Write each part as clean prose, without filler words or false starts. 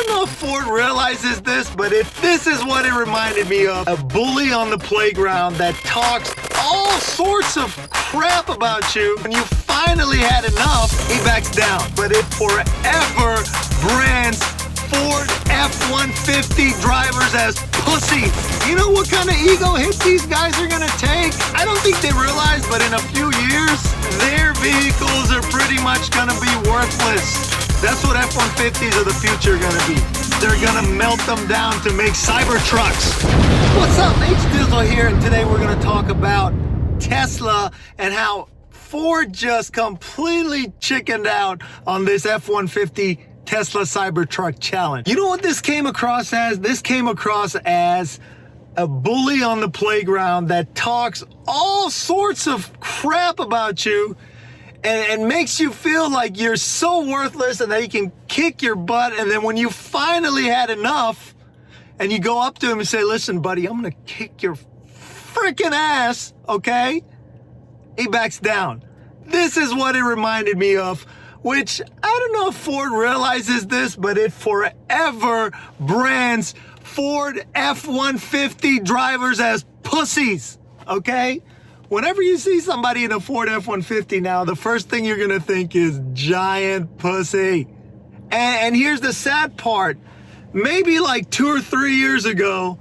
don't know if Ford realizes this, but if this is what it reminded me of, a bully on the playground that talks all sorts of crap about you. When you finally had enough, he backs down. But it forever brands Ford F-150 drivers as pussies. You know what kind of ego hit these guys are gonna take? I don't think they realize, but in a few years, their vehicles are pretty much gonna be worthless. That's what F-150s of the future are gonna be. They're gonna melt them down to make Cybertrucks. What's up, H-Dizzle here, and today we're gonna talk about Tesla and how Ford just completely chickened out on this F-150 Tesla Cybertruck challenge. You know what this came across as? This came across as a bully on the playground that talks all sorts of crap about you and makes you feel like you're so worthless and that he can kick your butt. And then when you finally had enough and you go up to him and say, listen, buddy, I'm gonna kick your freaking ass, okay? He backs down. This is what it reminded me of, which I don't know if Ford realizes this, but it forever brands Ford F-150 drivers as pussies, okay? Whenever you see somebody in a Ford F-150 now, the first thing you're gonna think is giant pussy. And here's the sad part. Maybe like 2 or 3 years ago,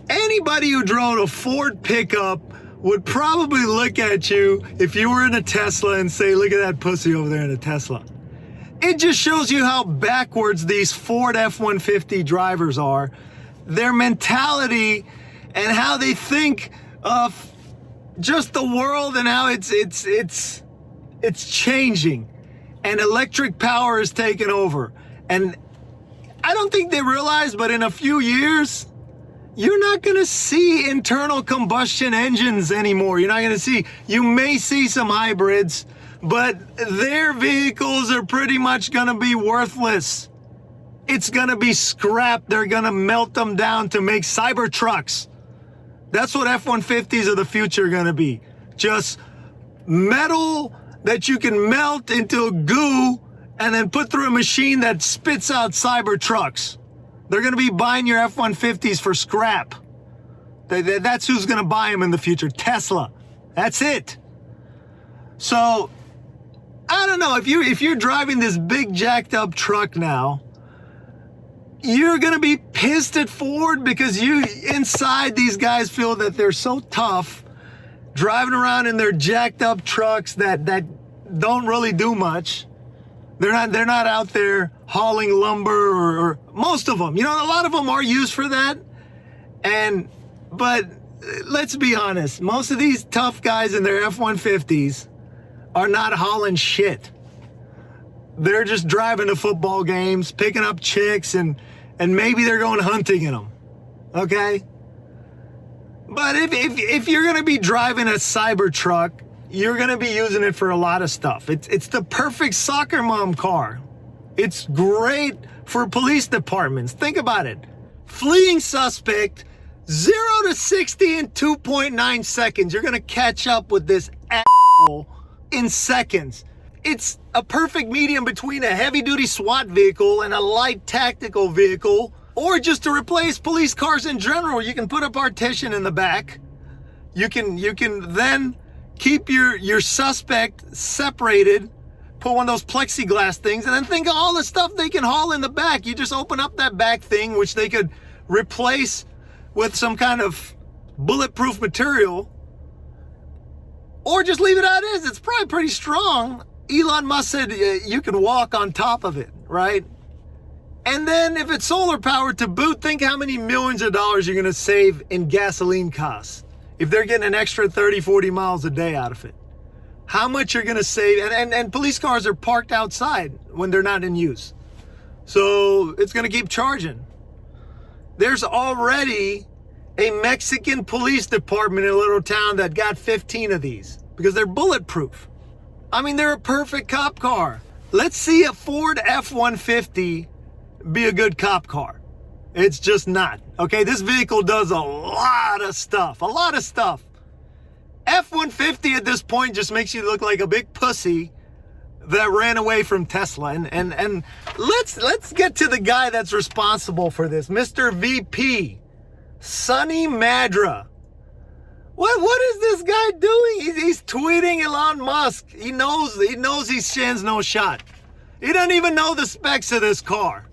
anybody who drove a Ford pickup would probably look at you if you were in a Tesla and say, look at that pussy over there in a Tesla. It just shows you how backwards these Ford F-150 drivers are, their mentality and how they think of just the world and how it's changing and electric power is taking over. And I don't think they realize, but in a few years, you're not gonna see internal combustion engines anymore. You're not gonna see, you may see some hybrids, but their vehicles are pretty much gonna be worthless. It's gonna be scrapped. They're gonna melt them down to make Cybertrucks. That's what F-150s of the future are gonna be. Just metal that you can melt into a goo and then put through a machine that spits out Cybertrucks. They're gonna be buying your F-150s for scrap. That's who's gonna buy them in the future, Tesla. That's it. So, I don't know, if you're driving this big jacked up truck now, you're gonna be pissed at Ford because inside these guys feel that they're so tough, driving around in their jacked up trucks that don't really do much. They're not out there hauling lumber or most of them. You know, a lot of them are used for that. But let's be honest, most of these tough guys in their F-150s are not hauling shit. They're just driving to football games, picking up chicks, and maybe they're going hunting in them, okay? But if you're gonna be driving a Cybertruck, you're gonna be using it for a lot of stuff. It's the perfect soccer mom car. It's great for police departments. Think about it. Fleeing suspect, 0 to 60 in 2.9 seconds. You're gonna catch up with this asshole in seconds. It's a perfect medium between a heavy-duty SWAT vehicle and a light tactical vehicle, or just to replace police cars in general. You can put a partition in the back. You can then keep your suspect separated, put one of those plexiglass things, and then think of all the stuff they can haul in the back. You just open up that back thing, which they could replace with some kind of bulletproof material, or just leave it as is. It's probably pretty strong. Elon Musk said you can walk on top of it, right? And then if it's solar powered to boot, think how many millions of dollars you're gonna save in gasoline costs if they're getting an extra 30, 40 miles a day out of it. How much you're gonna save, and police cars are parked outside when they're not in use. So it's gonna keep charging. There's already a Mexican police department in a little town that got 15 of these because they're bulletproof. I mean, they're a perfect cop car. Let's see a Ford F-150 be a good cop car. It's just not. Okay, this vehicle does a lot of stuff. F-150 at this point just makes you look like a big pussy that ran away from Tesla. And let's get to the guy that's responsible for this, Mr. VP, Sonny Madra. What is this guy doing? He's tweeting Elon Musk. He knows he stands no shot. He doesn't even know the specs of this car.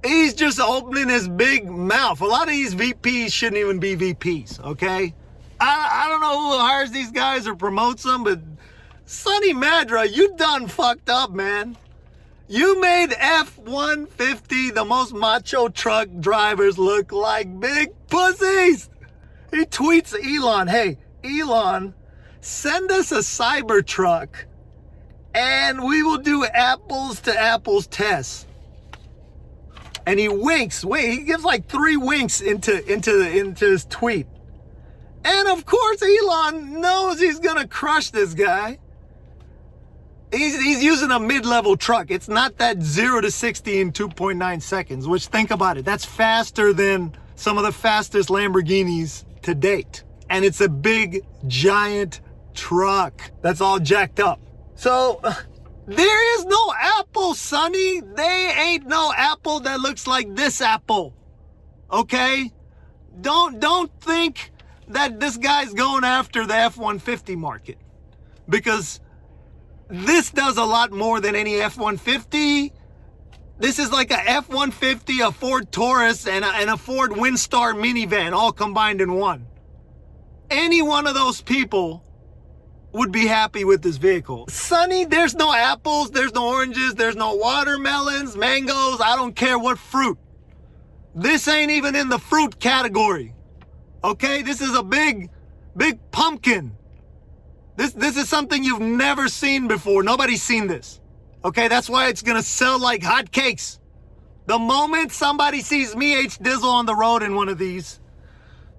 He's just opening his big mouth. A lot of these VPs shouldn't even be VPs, okay? I don't know who hires these guys or promotes them, but Sonny Madra, you done fucked up, man. You made F-150, the most macho truck drivers, look like big pussies. He tweets Elon, hey, Elon, send us a Cybertruck and we will do apples to apples tests. And he winks. Wait, he gives like 3 winks into his tweet. And of course, Elon knows he's gonna crush this guy. He's using a mid-level truck. It's not that 0 to 60 in 2.9 seconds, which, think about it, that's faster than some of the fastest Lamborghinis to date. And it's a big, giant truck that's all jacked up. So, there is no apple, Sonny. They ain't no apple that looks like this apple. Okay? Don't think that this guy's going after the F-150 market. Because this does a lot more than any F-150. This is like a F-150, a Ford Taurus, and a Ford Windstar minivan all combined in one. Any one of those people would be happy with this vehicle. Sonny, there's no apples, there's no oranges, there's no watermelons, mangoes, I don't care what fruit. This ain't even in the fruit category. Okay, this is a big pumpkin. This is something you've never seen before. Nobody's seen this. Okay, that's why it's gonna sell like hotcakes. The moment somebody sees me, H. Dizzle, on the road in one of these,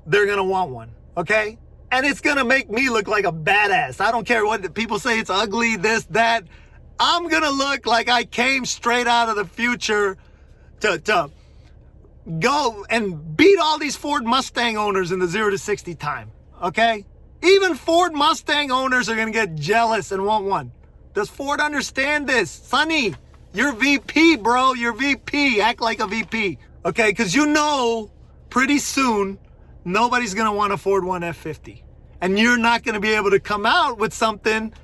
they're gonna want one, okay? And it's gonna make me look like a badass. I don't care what people say, it's ugly, this, that. I'm gonna look like I came straight out of the future to go and beat all these Ford Mustang owners in the 0 to 60 time, okay? Even Ford Mustang owners are gonna get jealous and want one. Does Ford understand this? Sonny, you're VP, bro. You're VP. Act like a VP. Okay, because you know pretty soon nobody's going to want a Ford 150. And you're not going to be able to come out with something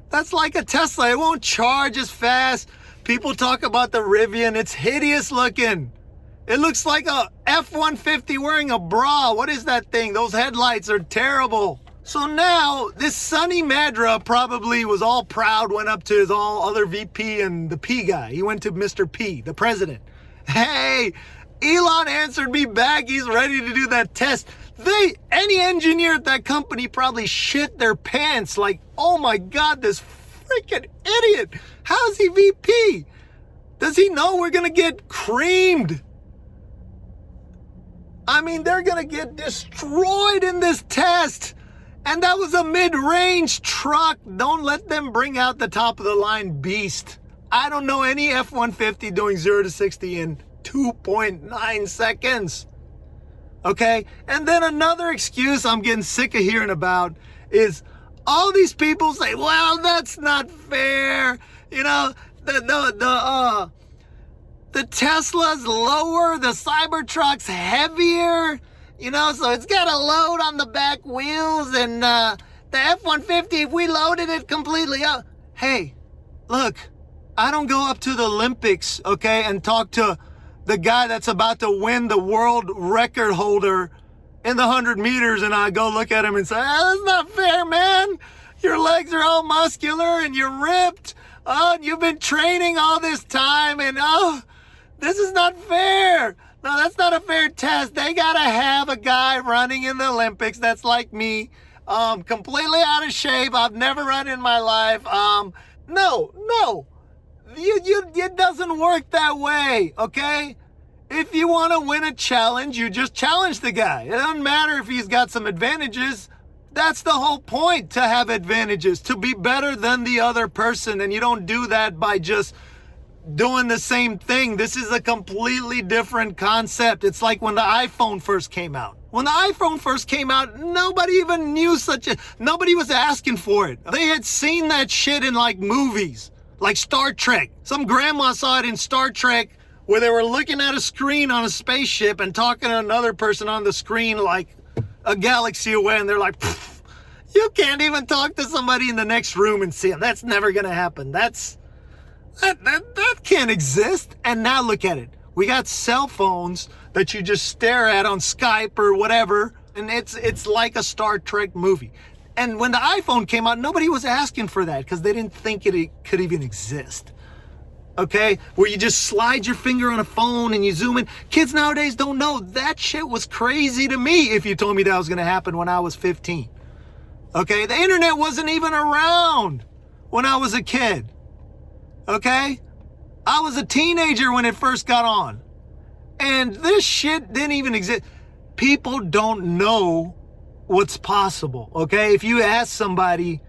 that's like a Tesla. It won't charge as fast. People talk about the Rivia and it's hideous looking. It looks like a F-150 wearing a bra. What is that thing? Those headlights are terrible. So now, this Sonny Madra probably was all proud, went up to his all other VP and the P guy. He went to Mr. P, the president. Hey, Elon answered me back. He's ready to do that test. Any engineer at that company probably shit their pants like, oh my God, this freaking idiot. How's he VP? Does he know we're gonna get creamed? I mean, they're gonna get destroyed in this test. And that was a mid-range truck. Don't let them bring out the top-of-the-line beast. I don't know any F-150 doing 0 to 60 in 2.9 seconds. Okay? And then another excuse I'm getting sick of hearing about is all these people say, well, that's not fair. You know, the Tesla's lower, the Cybertruck's heavier. You know, so it's got a load on the back wheels, and the F-150, if we loaded it completely up. Hey, look, I don't go up to the Olympics, okay, and talk to the guy that's about to win the world record holder in the 100 meters, and I go look at him and say, that's not fair, man. Your legs are all muscular, and you're ripped. Oh, and you've been training all this time, and this is not fair. No, that's not a fair test. They gotta have a guy running in the Olympics that's like me, completely out of shape. I've never run in my life. No, it doesn't work that way, okay? If you want to win a challenge, you just challenge the guy. It doesn't matter if he's got some advantages. That's the whole point, to have advantages, to be better than the other person, and you don't do that by just doing the same thing. This is a completely different concept. It's like when the iPhone first came out. When the iPhone first came out, nobody even knew nobody was asking for it. They had seen that shit in like movies. Like Star Trek. Some grandma saw it in Star Trek where they were looking at a screen on a spaceship and talking to another person on the screen like a galaxy away, and they're like, you can't even talk to somebody in the next room and see them. That's never gonna happen. That can't exist. And now look at it. We got cell phones that you just stare at on Skype or whatever, and it's like a Star Trek movie. And when the iPhone came out, nobody was asking for that because they didn't think it could even exist. Okay? Where you just slide your finger on a phone and you zoom in. Kids nowadays don't know. That shit was crazy to me if you told me that was going to happen when I was 15. Okay? The internet wasn't even around when I was a kid. Okay? I was a teenager when it first got on. And this shit didn't even exist. People don't know what's possible. Okay? If you ask somebody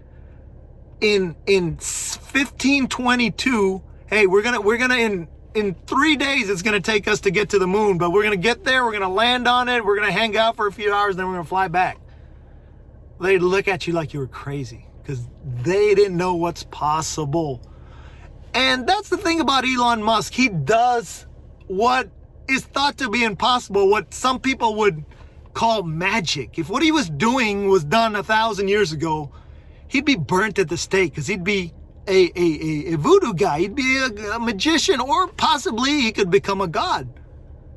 in 1522, hey, we're gonna in 3 days it's gonna take us to get to the moon, but we're gonna get there, we're gonna land on it, we're gonna hang out for a few hours, then we're gonna fly back. They'd look at you like you were crazy because they didn't know what's possible. And that's the thing about Elon Musk. He does what is thought to be impossible, what some people would call magic. If what he was doing was done 1,000 years ago, he'd be burnt at the stake because he'd be a voodoo guy. He'd be a magician, or possibly he could become a god,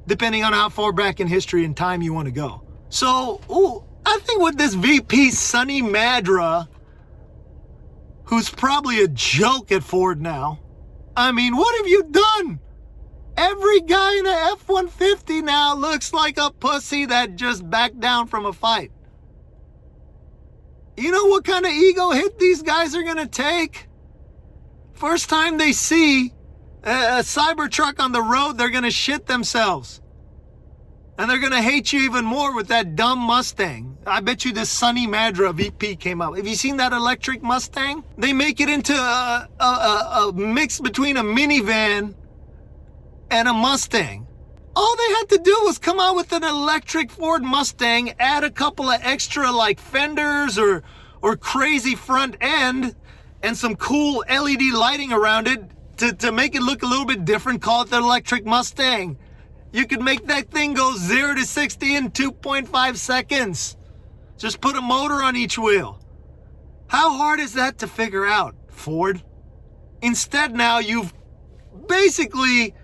depending on how far back in history and time you want to go. So, I think with this VP, Sonny Madra, who's probably a joke at Ford now, I mean, what have you done? Every guy in a F-150 now looks like a pussy that just backed down from a fight. You know what kind of ego hit these guys are going to take? First time they see a Cybertruck on the road, they're going to shit themselves. And they're going to hate you even more with that dumb Mustang. I bet you this Sonny Madra VP came out. Have you seen that electric Mustang? They make it into a mix between a minivan and a Mustang. All they had to do was come out with an electric Ford Mustang, add a couple of extra like fenders or crazy front end, and some cool LED lighting around it to make it look a little bit different. Call it the electric Mustang. You could make that thing go 0 to 60 in 2.5 seconds. Just put a motor on each wheel. How hard is that to figure out, Ford? Instead, now you've basically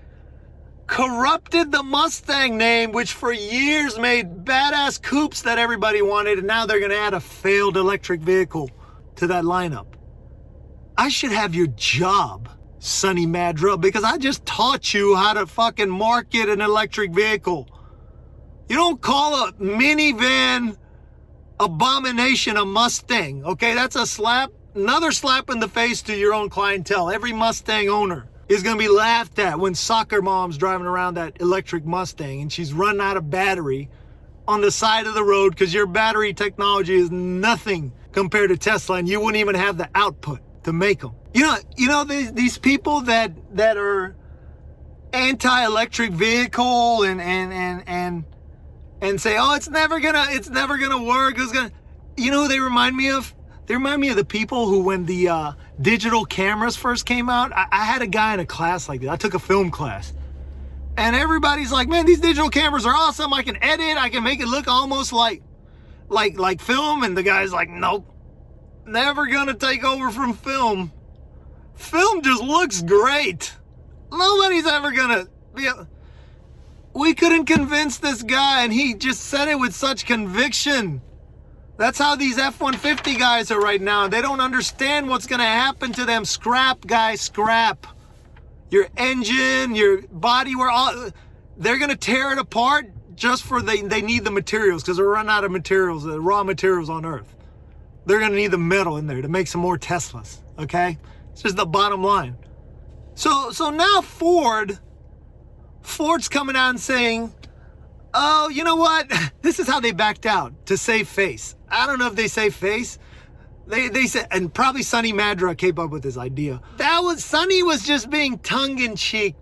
corrupted the Mustang name, which for years made badass coupes that everybody wanted, and now they're going to add a failed electric vehicle to that lineup. I should have your job, Sonny Madra, because I just taught you how to fucking market an electric vehicle. You don't call a minivan abomination a Mustang, okay? That's a slap, another slap in the face to your own clientele. Every Mustang owner is going to be laughed at when soccer mom's driving around that electric Mustang and she's running out of battery on the side of the road because your battery technology is nothing compared to Tesla, and you wouldn't even have the output to make them. You know these people that are anti-electric vehicle and say, oh, it's never gonna work. You know who they remind me of? They remind me of the people who, when the digital cameras first came out, I had a guy in a class like that. I took a film class, and everybody's like, man, these digital cameras are awesome. I can edit. I can make it look almost like film. And the guy's like, nope, never gonna take over from film. Film just looks great. Nobody's ever gonna be. We couldn't convince this guy, and he just said it with such conviction. That's how these F-150 guys are right now. They don't understand what's gonna happen to them. Scrap, guys, scrap. Your engine, your body, they're gonna tear it apart just for they need the materials, because they're running out of materials, the raw materials on Earth. They're gonna need the metal in there to make some more Teslas, okay? It's just the bottom line. So now Ford's coming out and saying, oh, you know what? This is how they backed out, to save face. I don't know if they save face. They said, and probably Sonny Madra came up with this idea. Sonny was just being tongue-in-cheek.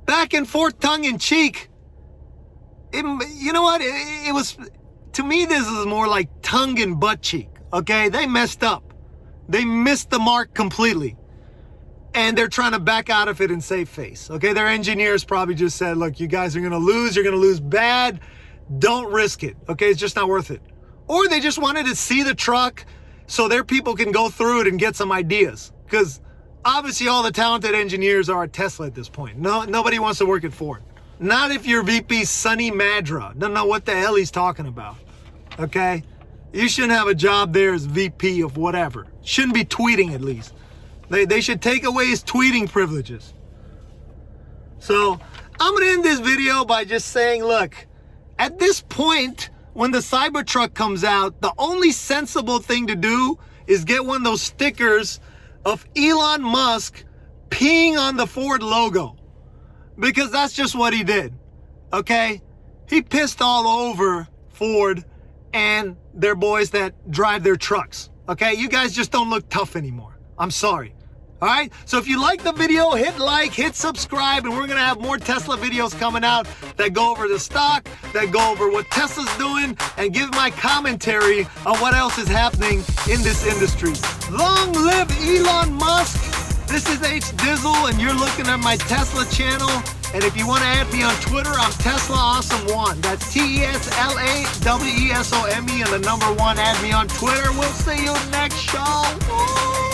Back and forth tongue-in-cheek. You know what? It was, to me, this is more like tongue and butt cheek, okay? They messed up. They missed the mark completely. And they're trying to back out of it and save face. Okay, their engineers probably just said, look, you guys are gonna lose, you're gonna lose bad. Don't risk it, okay? It's just not worth it. Or they just wanted to see the truck so their people can go through it and get some ideas. Because obviously all the talented engineers are at Tesla at this point. Nobody wants to work at Ford. Not if you're VP Sonny Madra. Don't know what the hell he's talking about, okay? You shouldn't have a job there as VP of whatever. Shouldn't be tweeting at least. They should take away his tweeting privileges. So I'm gonna end this video by just saying, look, at this point, when the Cybertruck comes out, the only sensible thing to do is get one of those stickers of Elon Musk peeing on the Ford logo. Because that's just what he did, okay? He pissed all over Ford and their boys that drive their trucks, okay? You guys just don't look tough anymore. I'm sorry. All right, so if you like the video, hit like, hit subscribe, and we're gonna have more Tesla videos coming out that go over the stock, that go over what Tesla's doing, and give my commentary on what else is happening in this industry. Long live Elon Musk. This is H Dizzle, and you're looking at my Tesla channel. And if you want to add me on Twitter, I'm Tesla Awesome 1. That's TESLAWESOME and the number 1. Add me on Twitter. We'll see you next show.